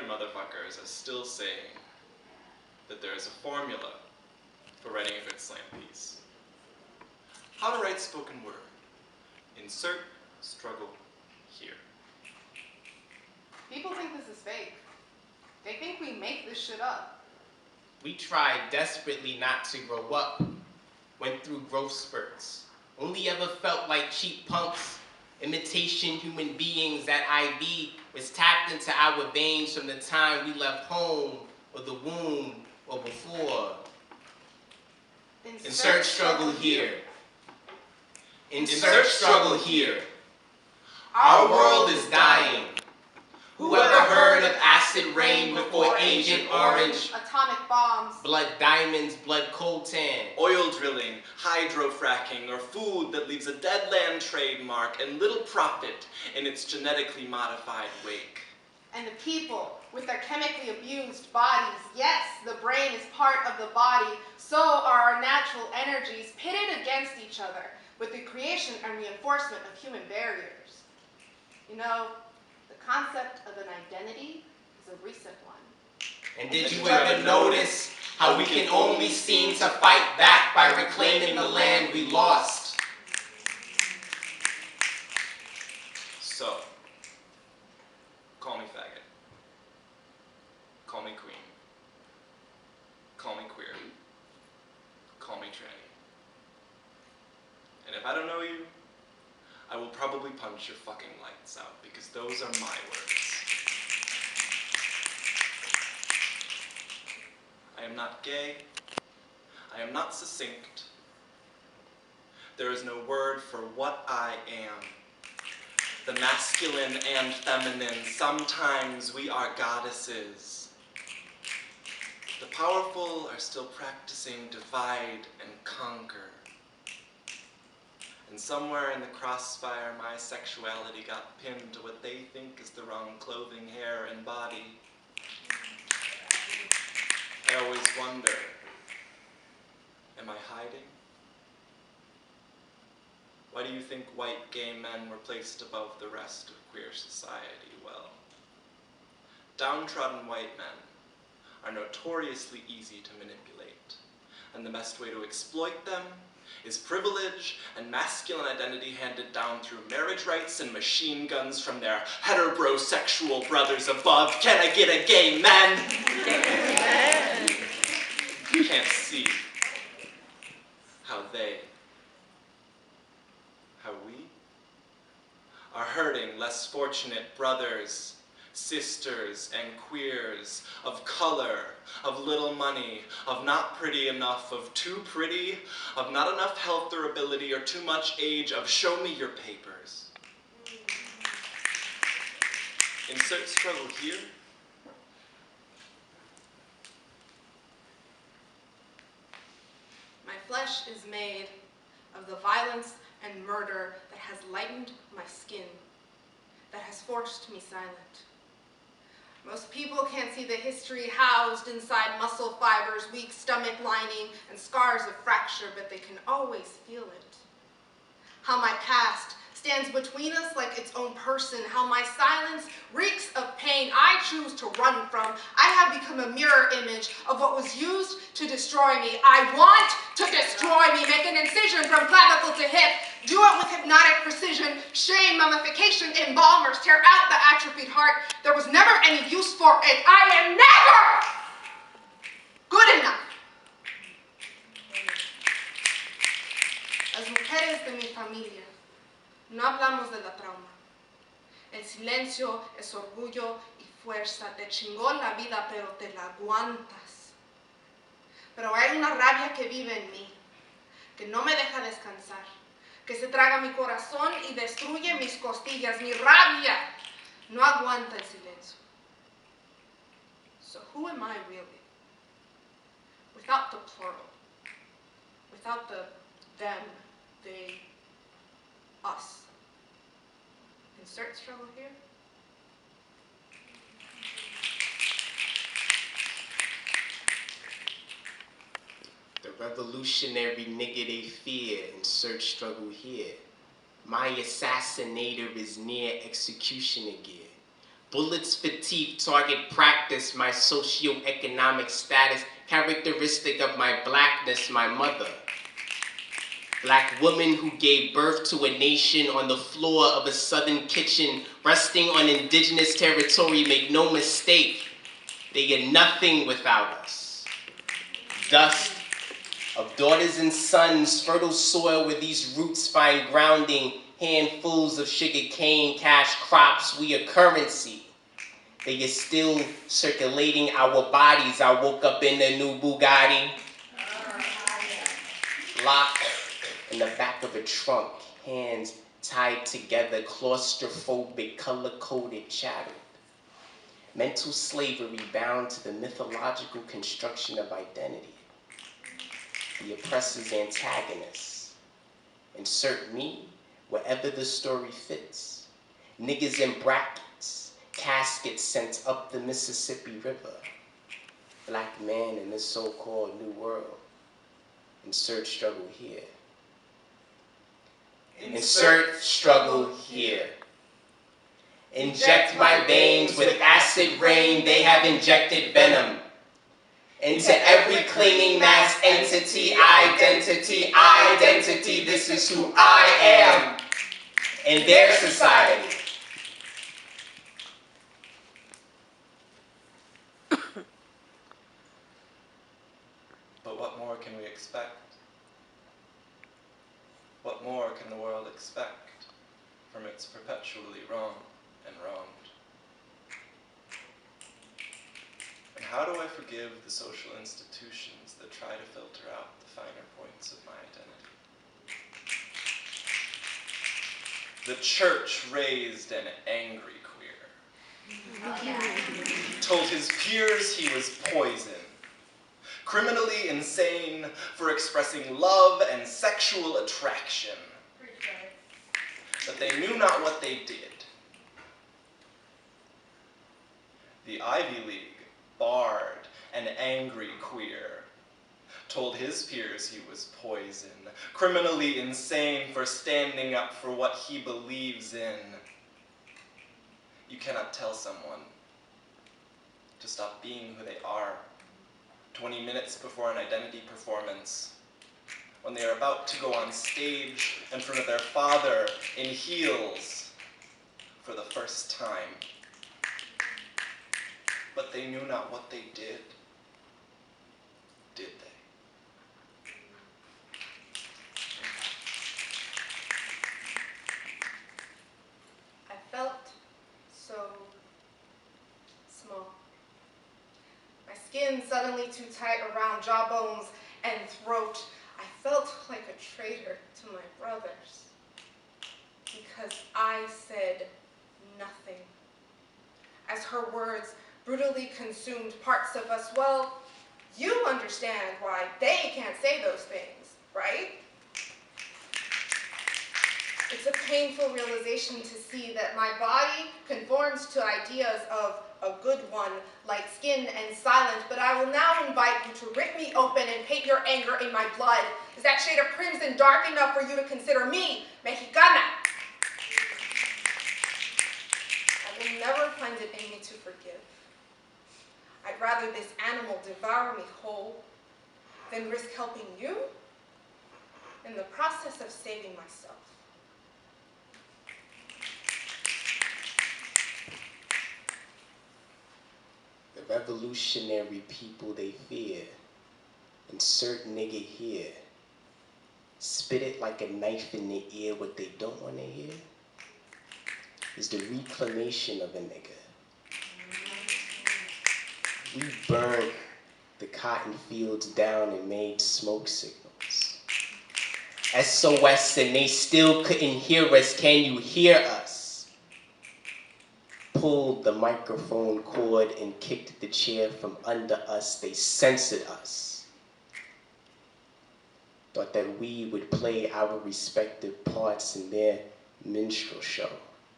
motherfuckers are still saying that there is a formula for writing a good slam piece. How to write spoken word. Insert struggle here. People think this is fake. They think we make this shit up. We tried desperately not to grow up. Went through growth spurts. Only ever felt like cheap punks. Imitation human beings. That IV was tapped into our veins from the time we left home or the womb or before. Insert struggle here. Insert struggle here. Our world is dying. Whoever heard of acid rain before Agent Orange? Atomic bombs. Blood diamonds, blood coltan. Oil drilling, hydrofracking, or food that leaves a dead land trademark and little profit in its genetically modified wake. And the people with their chemically abused bodies. Yes, the brain is part of the body. So are our natural energies pitted against each other with the creation and reinforcement of human barriers. You know, the concept of an identity is a recent one. And did you ever notice how we can only seem to fight back by reclaiming the land we lost? So, call me faggot. Call me queen. Call me queer. Call me tranny. And if I don't know you, I will probably punch your fucking lights out, because those are my words. I am not gay. I am not succinct. There is no word for what I am. The masculine and feminine, sometimes we are goddesses. The powerful are still practicing divide and conquer. And somewhere in the crossfire, my sexuality got pinned to what they think is the wrong clothing, hair, and body. I always wonder, am I hiding? Why do you think white gay men were placed above the rest of queer society? Well, downtrodden white men are notoriously easy to manipulate, and the best way to exploit them is privilege and masculine identity handed down through marriage rights and machine guns from their heterosexual brothers above. Can I get a gay man? You can't see how we are hurting less fortunate brothers, sisters, and queers, of color, of little money, of not pretty enough, of too pretty, of not enough health or ability, or too much age, of show me your papers. Insert struggle here. My flesh is made of the violence and murder that has lightened my skin, that has forced me silent. Most people can't see the history housed inside muscle fibers, weak stomach lining, and scars of fracture, but they can always feel it. How my past stands between us like its own person, how my silence reeks of pain I choose to run from. I have become a mirror image of what was used to destroy me. I want to destroy me, make an incision from clavicle to hip, do it with hypnotic precision, shame, mummification, embalmers, tear out the atrophied heart. There was never any use for it. I am never good enough. Las mujeres de mi familia, no hablamos de la trauma. El silencio es orgullo y fuerza. Te chingó la vida, pero te la aguantas. Pero hay una rabia que vive en mí, que no me deja descansar, que se traga mi corazón y destruye mis costillas. Mi rabia no aguanta el silencio. So who am I really? Without the plural, without the them, they, us. Insert struggle here. The revolutionary nigga they fear, insert struggle here. My assassinator is near execution again. Bullets for teeth target practice, my socioeconomic status, characteristic of my blackness, my mother. Black woman who gave birth to a nation on the floor of a southern kitchen, resting on indigenous territory, make no mistake, they get nothing without us. Dust of daughters and sons, fertile soil where these roots find grounding, handfuls of sugar cane, cash crops, we a currency. They are still circulating our bodies. I woke up in a new Bugatti, locked in the back of a trunk, hands tied together, claustrophobic, color-coded, shattered. Mental slavery bound to the mythological construction of identity. The oppressor's antagonists. Insert me wherever the story fits. Niggas in brackets, caskets sent up the Mississippi River. Black man in this so-called new world. Insert struggle here. Insert struggle here. Inject my veins with acid rain, they have injected venom. Into every clinging mass entity, identity, identity, this is who I am in their society. But what more can we expect? What more can the world expect from its perpetually wrong and wronged? And how do I forgive the social institutions that try to filter out the finer points of my identity? The church raised an angry queer. Told his peers he was poison. Criminally insane for expressing love and sexual attraction. But they knew not what they did. The Ivy League barred an angry queer. Told his peers he was poison. Criminally insane for standing up for what he believes in. You cannot tell someone to stop being who they are 20 minutes before an identity performance, when they are about to go on stage in front of their father in heels for the first time. But they knew not what they did they? I felt so small. My skin suddenly too tight around jawbones and throat. I felt like a traitor to my brothers because I said nothing. As her words brutally consumed parts of us, well, you understand why they can't say those things, right? It's a painful realization to see that my body conforms to ideas of a good one, light skinned and silent, but I will now invite you to rip me open and paint your anger in my blood. Is that shade of crimson dark enough for you to consider me Mexicana? I will never find it in me to forgive. I'd rather this animal devour me whole than risk helping you in the process of saving myself. The revolutionary people they fear, insert nigga here, spit it like a knife in the ear. What they don't want to hear is the reclamation of a nigga. We burned the cotton fields down and made smoke signals. SOS, and they still couldn't hear us. Can you hear us? Pulled the microphone cord and kicked the chair from under us. They censored us. Thought that we would play our respective parts in their minstrel show.